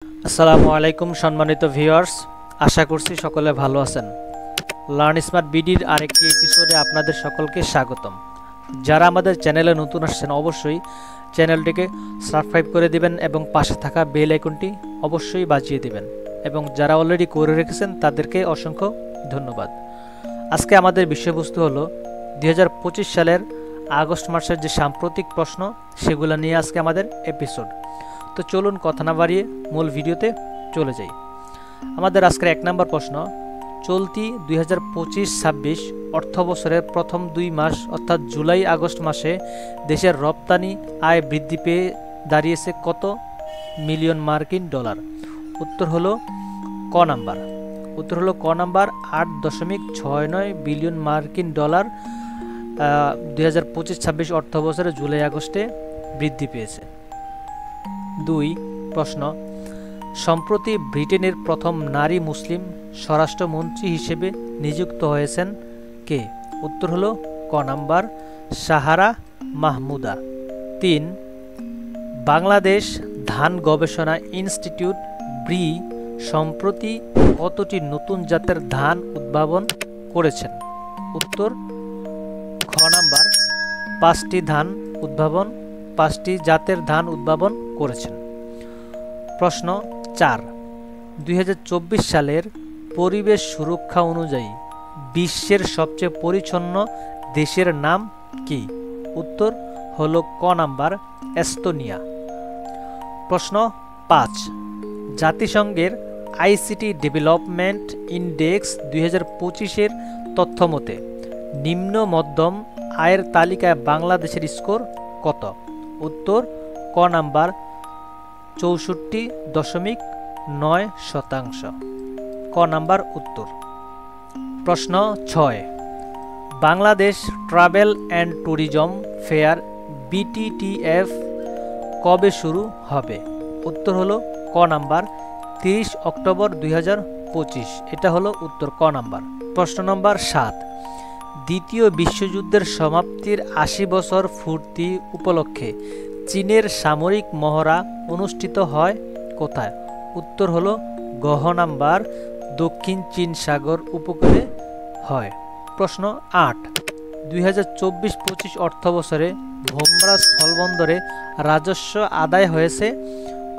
আসসালামু আলাইকুম সম্মানিত ভিউয়ার্স, আশা করছি সকলে ভালো আছেন। লার্ন স্মার্ট বিডির আরেকটি এপিসোডে আপনাদের সকলকে স্বাগতম। যারা আমাদের চ্যানেলে নতুন আসছেন অবশ্যই চ্যানেলটিকে সাবস্ক্রাইব করে দিবেন এবং পাশে থাকা বেল আইকনটি অবশ্যই বাজিয়ে দিবেন, এবং যারা অলরেডি করে রেখেছেন তাদেরকে অসংখ্য ধন্যবাদ। আজকে আমাদের বিষয়বস্তু হলো 2025 সালের আগস্ট মাসের যে সাম্প্রতিক প্রশ্ন সেগুলো নিয়ে আজকে আমাদের এপিসোড। তো চলুন কথা না বাড়িয়ে মূল ভিডিওতে চলে যাই। আমাদের আজকের 1 নম্বর প্রশ্ন, চলতি 2025-26 অর্থ বছরের প্রথম 2 মাস অর্থাৎ জুলাই আগস্ট মাসে দেশের রপ্তানি আয় বৃদ্ধি পেয়ে দাঁড়িয়েছে কত মিলিয়ন মার্কিন ডলার? উত্তর হলো ক নাম্বার। উত্তর হলো ক নাম্বার, 8.69 বিলিয়ন মার্কিন ডলার 2025-26 অর্থ বছরে জুলাই আগস্টে বৃদ্ধি পেয়েছে। 2 প্রশ্ন, সম্প্রতি ব্রিটেনের প্রথম নারী মুসলিম স্বরাষ্ট্রমন্ত্রী হিসেবে নিযুক্ত হয়েছেন কে? উত্তর হলো ক নাম্বার, সাহারা মাহমুদা। 3 বাংলাদেশ ধান গবেষণা ইনস্টিটিউট ব্রি সম্প্রতি কতটি নতুন জাতের ধান উদ্ভাবন করেছেন? উত্তর খ নাম্বার, 5টি জাতের ধান উদ্ভাবন করেছেন। প্রশ্ন 4, 2024 সালের পরিবেশ সুরক্ষা অনুযায়ী বিশ্বের সবচেয়ে পরিচ্ছন্ন দেশের নাম কি? উত্তর হলো ক নাম্বার, এস্তোনিয়া। প্রশ্ন 5, জাতিসংঘের আইসিটি ডেভেলপমেন্ট ইন্ডেক্স 2025-এর তথ্য মতে নিম্ন মধ্যম আয়ের তালিকায় বাংলাদেশের স্কোর কত? উত্তর ক নাম্বার, 64.9%। ক নাম্বার উত্তর। প্রশ্ন 6, Bangladesh travel and tourism fair BTTF কবে শুরু হবে? উত্তর হলো ক নাম্বার, 30 অক্টোবর 2025। এটা হলো উত্তর ক নাম্বার। প্রশ্ন নম্বর 7, দ্বিতীয় বিশ্বযুদ্ধের সমাপ্তির 80 বছর পূর্তি উপলক্ষে চীনের সামরিক মহড়া অনুষ্ঠিত হয় কোথায়? উত্তর হলো গহ নাম্বার, দক্ষিণ চীন সাগর উপকূলে হয়। প্রশ্ন 8, 2024-25 অর্থ বছরে ভোমরা স্থলবন্দরে রাজস্ব আদায় হয়েছে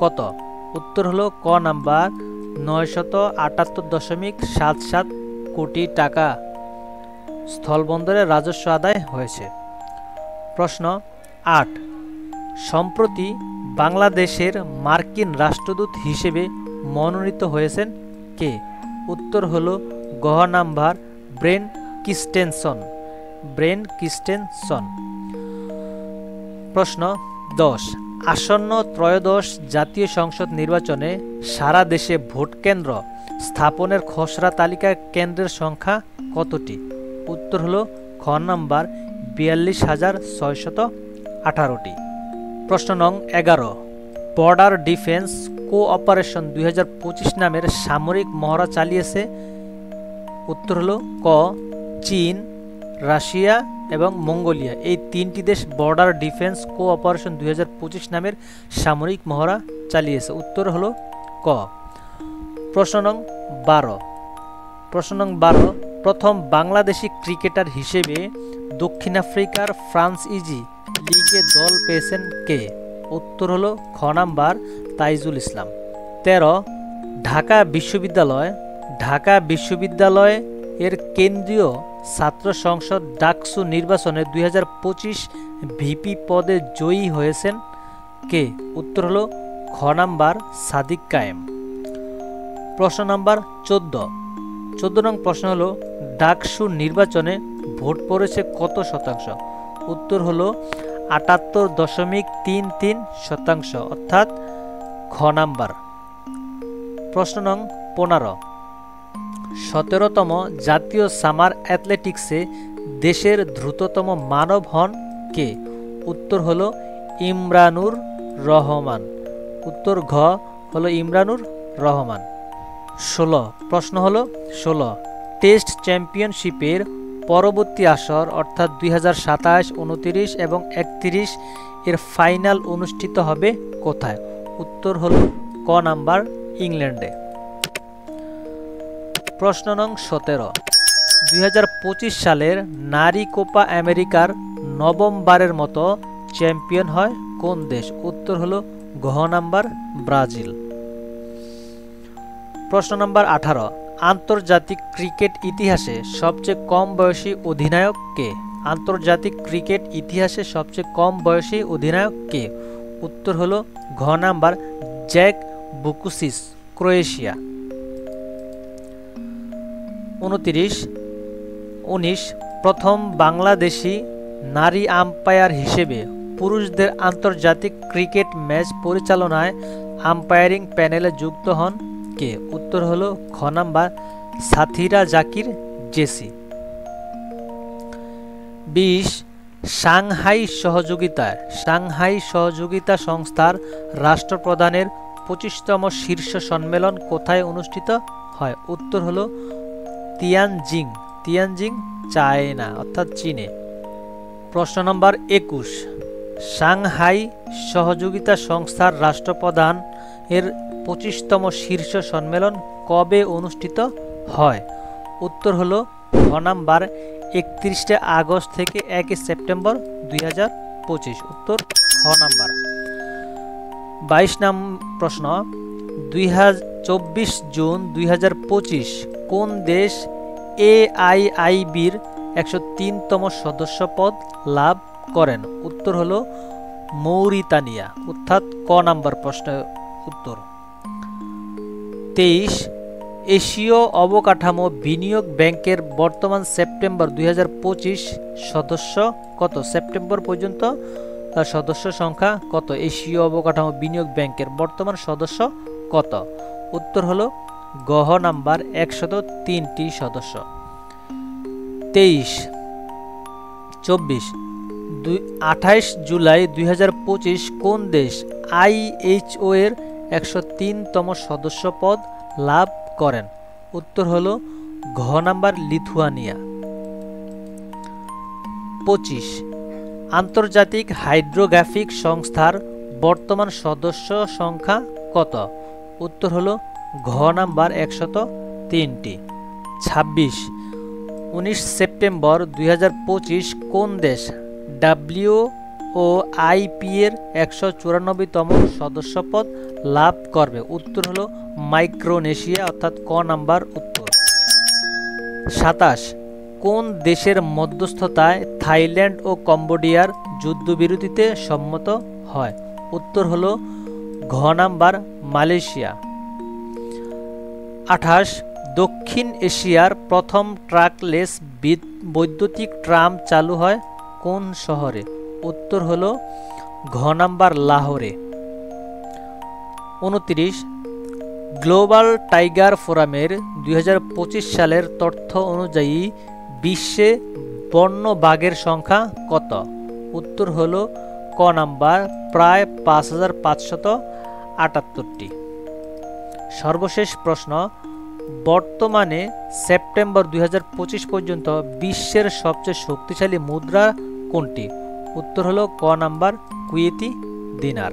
কত? উত্তর হলো ক নাম্বার, 978.77 কোটি টাকা স্থলবন্দরে রাজস্ব আদায় হয়েছে। প্রশ্ন 8, সম্প্রতি বাংলাদেশের মার্কিন রাষ্ট্রদূত হিসেবে মনোনীত হয়েছেন কে? উত্তর হলো গহ নাম্বার, ব্রেন কিস্টেনসন। প্রশ্ন 10, আসন্ন ত্রয়োদশ জাতীয় সংসদ নির্বাচনে সারা দেশে ভোট কেন্দ্র স্থাপনের খসড়া তালিকায় কেন্দ্রের সংখ্যা কতটি? উত্তর হলো খ নাম্বার, 42,618টি। প্রশ্ন নং 11, বর্ডার ডিফেন্স কোঅপারেশন 2025 নামের সামরিক মহড়া চালিয়েছে? উত্তর হলো ক, চীন, রাশিয়া এবং মঙ্গোলিয়া। এই 3টি দেশ বর্ডার ডিফেন্স কোঅপারেশন 2025 নামের সামরিক মহড়া চালিয়েছে। উত্তর হলো ক। প্রশ্ন নং 12, প্রথম বাংলাদেশি ক্রিকেটার হিসেবে দক্ষিণ আফ্রিকার ফ্রান্সিজি লিগে দল পেয়েছেন কে? উত্তর হলো খ নাম্বার, তাইজুল ইসলাম। 13, ঢাকা বিশ্ববিদ্যালয় এর কেন্দ্রীয় ছাত্র সংসদ ডাকসু নির্বাচনে 2025 ভিপি পদে জয়ী হয়েছেন কে? উত্তর হলো খ নাম্বার, সাদিক কায়েম। প্রশ্ন নাম্বার 14 নং প্রশ্ন হলো, ডাকসু নির্বাচনে ভোট পড়েছে কত শতাংশ? উত্তর হলো 78.33%, অর্থাৎ খ নাম্বার। প্রশ্ন নং 15, 17তম জাতীয় সামার অ্যাথলেটিক্সে দেশের দ্রুততম মানব হন কে? উত্তর হলো ইমরানুর রহমান। উত্তর ঘ হলো ইমরানুর রহমান। 16, প্রশ্ন হলো 16, টেস্ট চ্যাম্পিয়নশিপের পরবর্তী আসর অর্থাৎ 2027, 29 এবং 31 এর ফাইনাল অনুষ্ঠিত হবে কোথায়? উত্তর হলো ক নাম্বার ইংল্যান্ডে। প্রশ্ন নং 17, 2025 সালের নারী কোপা আমেরিকার নবমবারের মতো চ্যাম্পিয়ন হয় কোন দেশ? উত্তর হলো ঘ নাম্বার ব্রাজিল। প্রশ্ন নম্বর 18, আন্তর্জাতিক ক্রিকেট ইতিহাসে সবচেয়ে কম বয়সী অধিনায়ক কে? আন্তর্জাতিক ক্রিকেট ইতিহাসে সবচেয়ে কম বয়সী অধিনায়ক কে? উত্তর হলো ঘ নাম্বার জ্যাক বুকুসিস, ক্রোয়েশিয়া। 19, প্রথম বাংলাদেশি নারী আম্পায়ার হিসেবে পুরুষদের আন্তর্জাতিক ক্রিকেট ম্যাচ পরিচালনায় আম্পায়ারিং প্যানেলে যুক্ত হন কে? উত্তর হলো খ নাম্বার সাথীরা জাকির জেসি। 20, সাংহাই সহযোগিতা সংস্থার রাষ্ট্রপ্রধানের 25তম শীর্ষ সম্মেলন কোথায় অনুষ্ঠিত হয়? উত্তর হলো তিয়ানজিং, চায়না অর্থাৎ চীনে। প্রশ্ন নম্বর 21, সাংহাই সহযোগিতা সংস্থার রাষ্ট্রপ্রধান এর 25তম শীর্ষ সম্মেলন কবে অনুষ্ঠিত হয়? উত্তর হলো খ নাম্বার 31 আগস্ট থেকে 1 সেপ্টেম্বর 2025। উত্তর খ নাম্বার। 22 প্রশ্ন, 24 জুন 2025 কোন দেশ AIIBর 103তম সদস্য পদ লাভ করেন? উত্তর হলো মৌরিতানিয়া, অর্থাৎ ক নাম্বার প্রশ্নের উত্তর। 23, এশীয় অবকাঠামো বিনিয়োগ ব্যাংকের বর্তমান সেপ্টেম্বর 2025 সদস্য কত? সেপ্টেম্বর পর্যন্ত সদস্য সংখ্যা কত? এশীয় অবকাঠামো বিনিয়োগ ব্যাংকের বর্তমান সদস্য কত? উত্তর হলো গ নাম্বার 103টি সদস্য। 24, 28 জুলাই 2025 কোন দেশ IHO এর 103তম সদস্য পদ লাভ করেন? উত্তর হলো ঘ নাম্বার লিথুয়ানিয়া। 25, আন্তর্জাতিক হাইড্রোগ্রাফিক সংস্থার বর্তমান সদস্য সংখ্যা কত? উত্তর হলো ঘ নাম্বার 103টি। 26, 19 সেপ্টেম্বর 2025 কোন দেশ WOIP এর 194তম সদস্যপদ লাভ করবে? উত্তর হলো মাইক্রোনেশিয়া, অর্থাৎ ক নাম্বার উত্তর। 27, কোন দেশের মধ্যস্থতায় থাইল্যান্ড ও কম্বোডিয়ার যুদ্ধবিরতিতে সম্মত হয়? উত্তর হলো ঘ নাম্বার মালয়েশিয়া। 28, দক্ষিণ এশিয়ার প্রথম ট্রাকলেস বৈদ্যুতিক ট্রাম চালু হয় কোন শহরে? উত্তর হলো ঘ নাম্বার লাহোরে। 29, গ্লোবাল টাইগার ফোরামের 2025 সালের তথ্য অনুযায়ী বিশ্বে বন্য বাঘের সংখ্যা কত? উত্তর হলো ক নাম্বার প্রায় 5578টি। সর্বশেষ প্রশ্ন, বর্তমানে সেপ্টেম্বর 2025 পর্যন্ত বিশ্বের সবচেয়ে শক্তিশালী মুদ্রা কোনটি? উত্তর হলো ক নাম্বার কুয়েতি দিনার।